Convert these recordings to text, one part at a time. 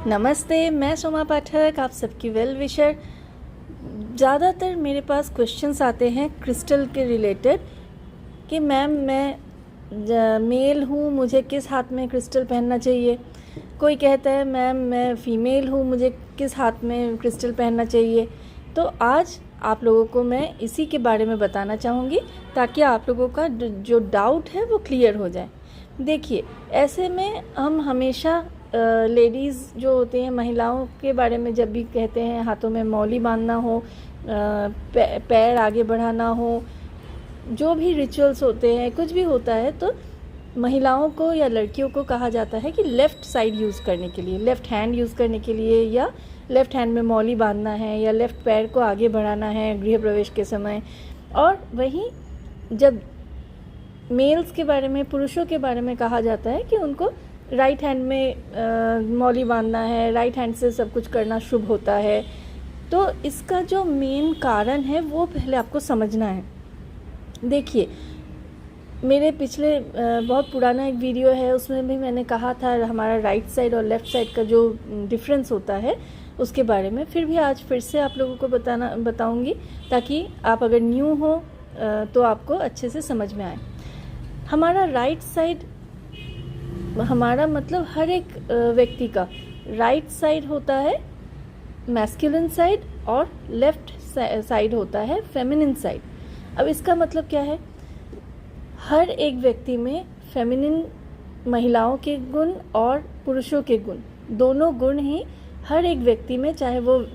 नमस्ते, मैं सोमा पाठक, आप सबकी वेल विशर। ज़्यादातर मेरे पास क्वेश्चंस आते हैं क्रिस्टल के रिलेटेड कि मैम मैं मेल हूँ, मुझे किस हाथ में क्रिस्टल पहनना चाहिए। कोई कहता है मैम मैं फ़ीमेल हूँ, मुझे किस हाथ में क्रिस्टल पहनना चाहिए। तो आज आप लोगों को मैं इसी के बारे में बताना चाहूँगी ताकि आप लोगों का जो डाउट है वो क्लियर हो जाए। देखिए, ऐसे में हम हमेशा लेडीज़ जो होती हैं, महिलाओं के बारे में जब भी कहते हैं हाथों में मौली बांधना हो, पैर आगे बढ़ाना हो, जो भी रिचुअल्स होते हैं, कुछ भी होता है, तो महिलाओं को या लड़कियों को कहा जाता है कि लेफ़्ट साइड यूज़ करने के लिए, लेफ़्ट हैंड यूज़ करने के लिए, या लेफ़्ट हैंड में मौली बांधना है, या लेफ़्ट पैर को आगे बढ़ाना है गृह प्रवेश के समय। और वहीं जब मेल्स के बारे में, पुरुषों के बारे में कहा जाता है कि उनको राइट हैंड में मौली बांधना है, राइट हैंड से सब कुछ करना शुभ होता है। तो इसका जो मेन कारण है वो पहले आपको समझना है। देखिए, मेरे पिछले बहुत पुराना एक वीडियो है, उसमें भी मैंने कहा था हमारा राइट साइड और लेफ़्ट साइड का जो डिफरेंस होता है उसके बारे में। फिर भी आज फिर से आप लोगों को बताऊंगी ताकि आप अगर न्यू हो तो आपको अच्छे से समझ में आए। हमारा राइट साइड, हमारा मतलब हर एक व्यक्ति का राइट साइड होता है मैस्कुलिन साइड और लेफ़्ट साइड होता है फेमिनिन साइड। अब इसका मतलब क्या है? हर एक व्यक्ति में फेमिनिन महिलाओं के गुण और पुरुषों के गुण, दोनों गुण ही हर एक व्यक्ति में, चाहे वो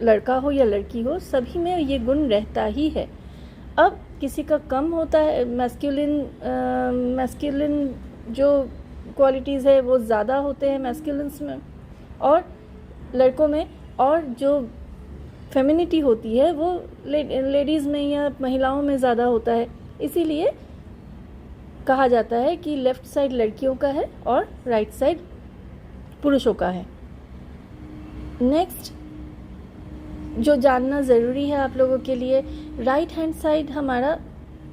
लड़का हो या लड़की हो, सभी में ये गुण रहता ही है। अब किसी का कम होता है मैस्कुलिन जो क्वालिटीज़ है वो ज़्यादा होते हैं मैस्कुलिन्स में और लड़कों में, और जो फेमिनिटी होती है वो लेडीज़ में या महिलाओं में ज़्यादा होता है। इसीलिए कहा जाता है कि लेफ़्ट साइड लड़कियों का है और राइट साइड पुरुषों का है। नेक्स्ट जो जानना ज़रूरी है आप लोगों के लिए, राइट हैंड साइड हमारा,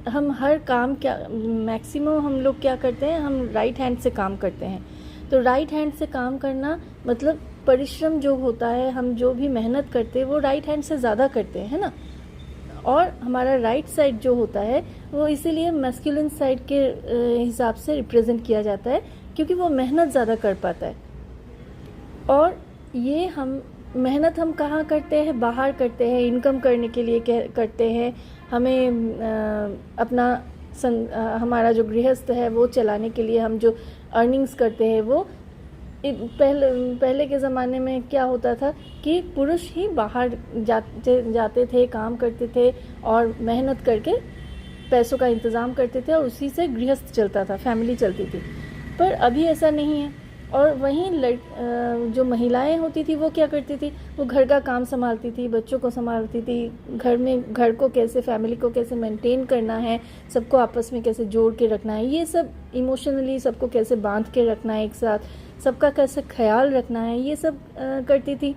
हम हर काम क्या मैक्सिमम हम लोग क्या करते हैं, हम राइट हैंड से काम करते हैं। तो राइट हैंड से काम करना मतलब परिश्रम जो होता है, हम जो भी मेहनत करते हैं वो राइट हैंड से ज़्यादा करते हैं, है ना। और हमारा राइट साइड जो होता है वो इसीलिए मैस्कुलिन साइड के हिसाब से रिप्रेजेंट किया जाता है क्योंकि वो मेहनत ज़्यादा कर पाता है। और ये हम मेहनत हम कहाँ करते हैं? बाहर करते हैं, इनकम करने के लिए करते हैं। हमें अपना हमारा जो गृहस्थ है वो चलाने के लिए हम जो अर्निंग्स करते हैं वो पहले के ज़माने में क्या होता था कि पुरुष ही बाहर जाते थे, काम करते थे और मेहनत करके पैसों का इंतज़ाम करते थे और उसी से गृहस्थ चलता था, फैमिली चलती थी। पर अभी ऐसा नहीं है। और वहीं जो महिलाएं होती थी वो क्या करती थी? वो घर का काम संभालती थी, बच्चों को संभालती थी, घर को कैसे, फैमिली को कैसे मेंटेन करना है, सबको आपस में कैसे जोड़ के रखना है, ये सब इमोशनली सबको कैसे बांध के रखना है एक साथ, सबका कैसे ख्याल रखना है, ये सब करती थी।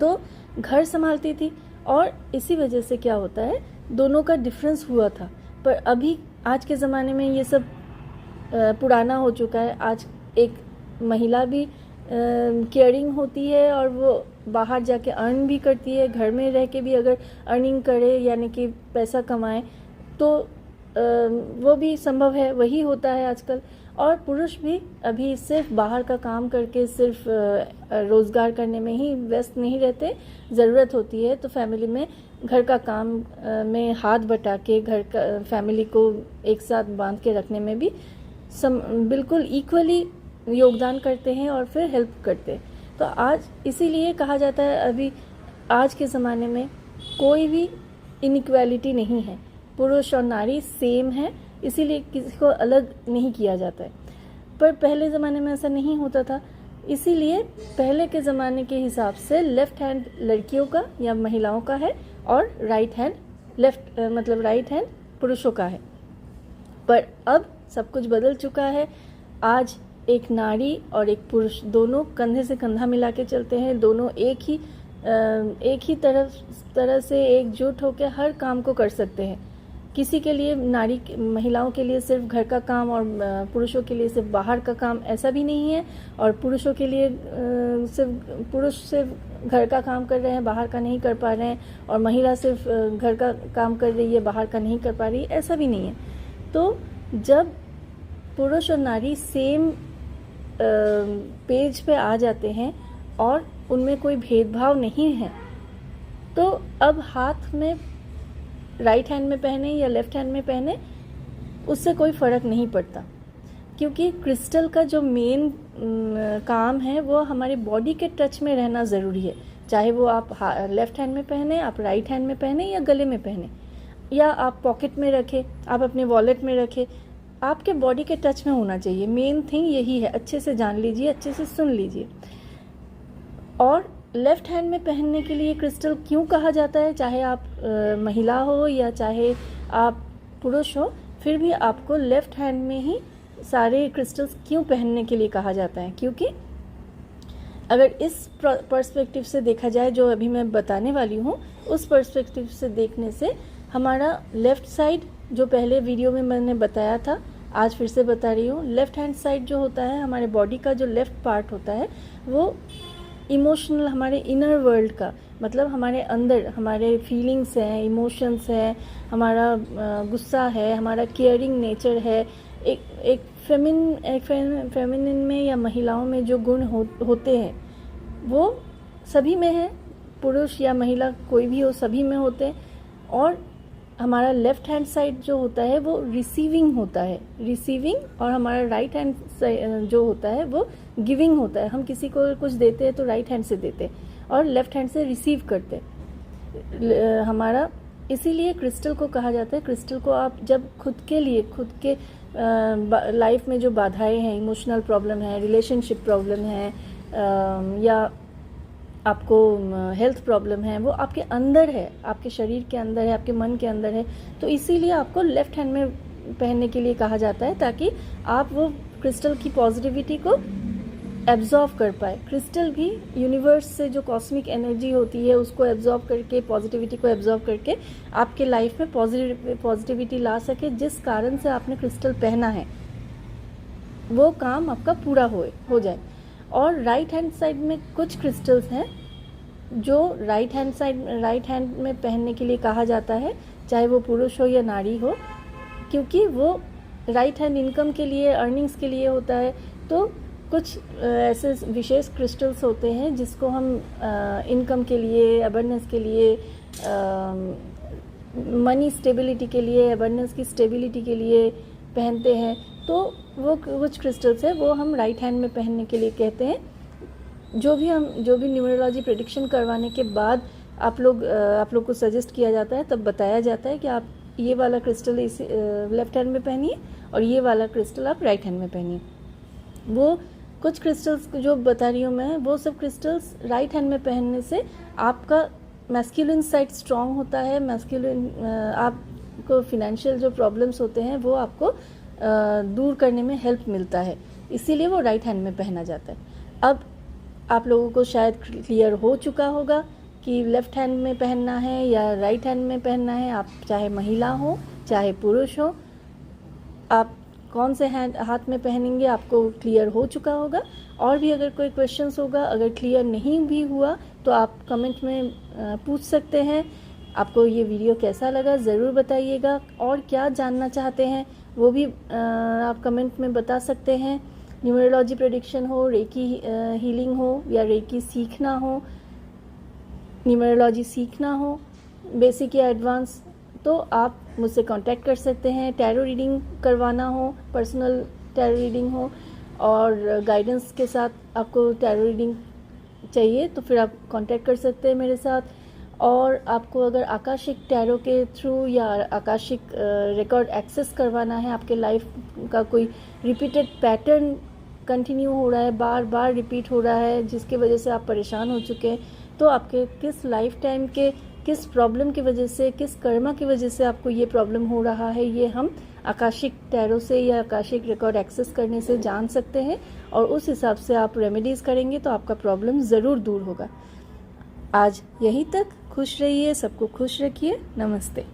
तो घर संभालती थी और इसी वजह से क्या होता है, दोनों का डिफरेंस हुआ था। पर अभी आज के ज़माने में ये सब पुराना हो चुका है। आज एक महिला भी केयरिंग होती है और वो बाहर जाके अर्न भी करती है, घर में रह के भी अगर अर्निंग करे यानी कि पैसा कमाए तो वो भी संभव है, वही होता है आजकल। और पुरुष भी अभी सिर्फ बाहर का काम करके सिर्फ रोज़गार करने में ही व्यस्त नहीं रहते। ज़रूरत होती है तो फैमिली में घर का काम में हाथ बटा के घर का फैमिली को एक साथ बांध के रखने में भी बिल्कुल इक्वली योगदान करते हैं और फिर हेल्प करते हैं। तो आज इसीलिए कहा जाता है अभी आज के ज़माने में कोई भी इनइक्वालिटी नहीं है, पुरुष और नारी सेम है, इसीलिए किसी को अलग नहीं किया जाता है। पर पहले ज़माने में ऐसा नहीं होता था, इसीलिए पहले के ज़माने के हिसाब से लेफ़्ट हैंड लड़कियों का या महिलाओं का है और राइट हैंड पुरुषों का है। पर अब सब कुछ बदल चुका है। आज एक नारी और एक पुरुष दोनों कंधे से कंधा मिला के चलते हैं, दोनों एक ही तरह से एकजुट होकर हर काम को कर सकते हैं। किसी के लिए महिलाओं के लिए सिर्फ घर का काम और पुरुषों के लिए सिर्फ बाहर का काम, ऐसा भी नहीं है। और पुरुषों के लिए पुरुष सिर्फ घर का काम कर रहे हैं, बाहर का नहीं कर पा रहे हैं, और महिला सिर्फ घर का काम कर रही है, बाहर का नहीं कर पा रही है, ऐसा भी नहीं है। तो जब पुरुष और नारी सेम पेज पे आ जाते हैं और उनमें कोई भेदभाव नहीं है, तो अब हाथ में राइट हैंड में पहने या लेफ्ट हैंड में पहने उससे कोई फ़र्क नहीं पड़ता, क्योंकि क्रिस्टल का जो मेन काम है वो हमारे बॉडी के टच में रहना ज़रूरी है। चाहे वो आप लेफ्ट हैंड में पहने, आप राइट हैंड में पहने या गले में पहने, या आप पॉकेट में रखें, आप अपने वॉलेट में रखें, आपके बॉडी के टच में होना चाहिए। मेन थिंग यही है, अच्छे से जान लीजिए, अच्छे से सुन लीजिए। और लेफ़्ट हैंड में पहनने के लिए क्रिस्टल क्यों कहा जाता है, चाहे आप महिला हो या चाहे आप पुरुष हो, फिर भी आपको लेफ़्ट हैंड में ही सारे क्रिस्टल्स क्यों पहनने के लिए कहा जाता है? क्योंकि अगर इस पर्सपेक्टिव से देखा जाए जो अभी मैं बताने वाली हूँ, उस पर्सपेक्टिव से देखने से हमारा लेफ़्ट साइड, जो पहले वीडियो में मैंने बताया था, आज फिर से बता रही हूँ, लेफ़्ट हैंड साइड जो होता है, हमारे बॉडी का जो लेफ़्ट पार्ट होता है, वो इमोशनल, हमारे इनर वर्ल्ड का, मतलब हमारे अंदर हमारे फीलिंग्स हैं, इमोशंस हैं, हमारा गुस्सा है, हमारा केयरिंग नेचर है, एक फेमिनिन में या महिलाओं में जो गुण होते हैं वो सभी में है, पुरुष या महिला कोई भी हो, सभी में होते हैं। और हमारा लेफ़्ट हैंड साइड जो होता है वो रिसीविंग होता है, रिसीविंग, और हमारा राइट हैंड जो होता है वो गिविंग होता है। हम किसी को कुछ देते हैं तो राइट हैंड से देते हैं और लेफ़्ट हैंड से रिसीव करते हैं हमारा। इसीलिए क्रिस्टल को कहा जाता है, क्रिस्टल को आप जब खुद के लाइफ में जो बाधाएं हैं, इमोशनल प्रॉब्लम है, रिलेशनशिप प्रॉब्लम है, या आपको हेल्थ प्रॉब्लम है, वो आपके अंदर है, आपके शरीर के अंदर है, आपके मन के अंदर है, तो इसीलिए आपको लेफ़्ट हैंड में पहनने के लिए कहा जाता है, ताकि आप वो क्रिस्टल की पॉजिटिविटी को एब्जॉर्व कर पाए। क्रिस्टल भी यूनिवर्स से जो कॉस्मिक एनर्जी होती है उसको एब्जॉर्व करके, पॉजिटिविटी को एब्जॉर्व करके आपके लाइफ में पॉजिटिविटी ला सके। जिस कारण से आपने क्रिस्टल पहना है वो काम आपका पूरा हो जाए। और राइट हैंड साइड में कुछ क्रिस्टल्स हैं जो राइट हैंड में पहनने के लिए कहा जाता है, चाहे वो पुरुष हो या नारी हो, क्योंकि वो राइट हैंड इनकम के लिए, अर्निंग्स के लिए होता है। तो कुछ ऐसे विशेष क्रिस्टल्स होते हैं जिसको हम इनकम के लिए, अबंडेंस के लिए, मनी स्टेबिलिटी के लिए, अबंडेंस की स्टेबिलिटी के लिए पहनते हैं। तो वो कुछ क्रिस्टल्स है वो हम राइट हैंड में पहनने के लिए कहते हैं। जो भी न्यूमरोलॉजी प्रेडिक्शन करवाने के बाद आप लोग को सजेस्ट किया जाता है, तब बताया जाता है कि आप ये वाला क्रिस्टल लेफ्ट हैंड में पहनिए और ये वाला क्रिस्टल आप राइट हैंड में पहनिए। वो कुछ क्रिस्टल्स जो बता रही हूँ मैं, वो सब क्रिस्टल्स राइट हैंड में पहनने से आपका मैस्कुलिन साइड स्ट्रांग होता है। आपको फिनेंशियल जो प्रॉब्लम्स होते हैं वो आपको दूर करने में हेल्प मिलता है, इसीलिए वो राइट हैंड में पहना जाता है। अब आप लोगों को शायद क्लियर हो चुका होगा कि लेफ़्ट हैंड में पहनना है या राइट हैंड में पहनना है। आप चाहे महिला हो चाहे पुरुष हो, आप कौन से हाथ में पहनेंगे आपको क्लियर हो चुका होगा। और भी अगर कोई क्वेश्चंस होगा, अगर क्लियर नहीं भी हुआ तो आप कमेंट में पूछ सकते हैं। आपको ये वीडियो कैसा लगा ज़रूर बताइएगा, और क्या जानना चाहते हैं वो भी आप कमेंट में बता सकते हैं। न्यूमरोलॉजी प्रेडिक्शन हो, रेकी हीलिंग हो, या रेकी सीखना हो, न्यूमरोलॉजी सीखना हो, बेसिक या एडवांस, तो आप मुझसे कांटेक्ट कर सकते हैं। टैरो रीडिंग करवाना हो, पर्सनल टैरो रीडिंग हो और गाइडेंस के साथ आपको टैरो रीडिंग चाहिए तो फिर आप कांटेक्ट कर सकते हैं मेरे साथ। और आपको अगर आकाशिक टैरो के थ्रू या आकाशिक रिकॉर्ड एक्सेस करवाना है, आपके लाइफ का कोई रिपीटेड पैटर्न कंटिन्यू हो रहा है, बार बार रिपीट हो रहा है, जिसकी वजह से आप परेशान हो चुके हैं, तो आपके किस लाइफ टाइम के किस प्रॉब्लम की वजह से, किस कर्मा की वजह से आपको ये प्रॉब्लम हो रहा है, ये हम आकाशिक टैरो से या आकाशिक रिकॉर्ड एक्सेस करने से जान सकते हैं। और उस हिसाब से आप रेमेडीज़ करेंगे तो आपका प्रॉब्लम ज़रूर दूर होगा। आज यहीं तक, खुश रहिए, सबको खुश रखिए। नमस्ते।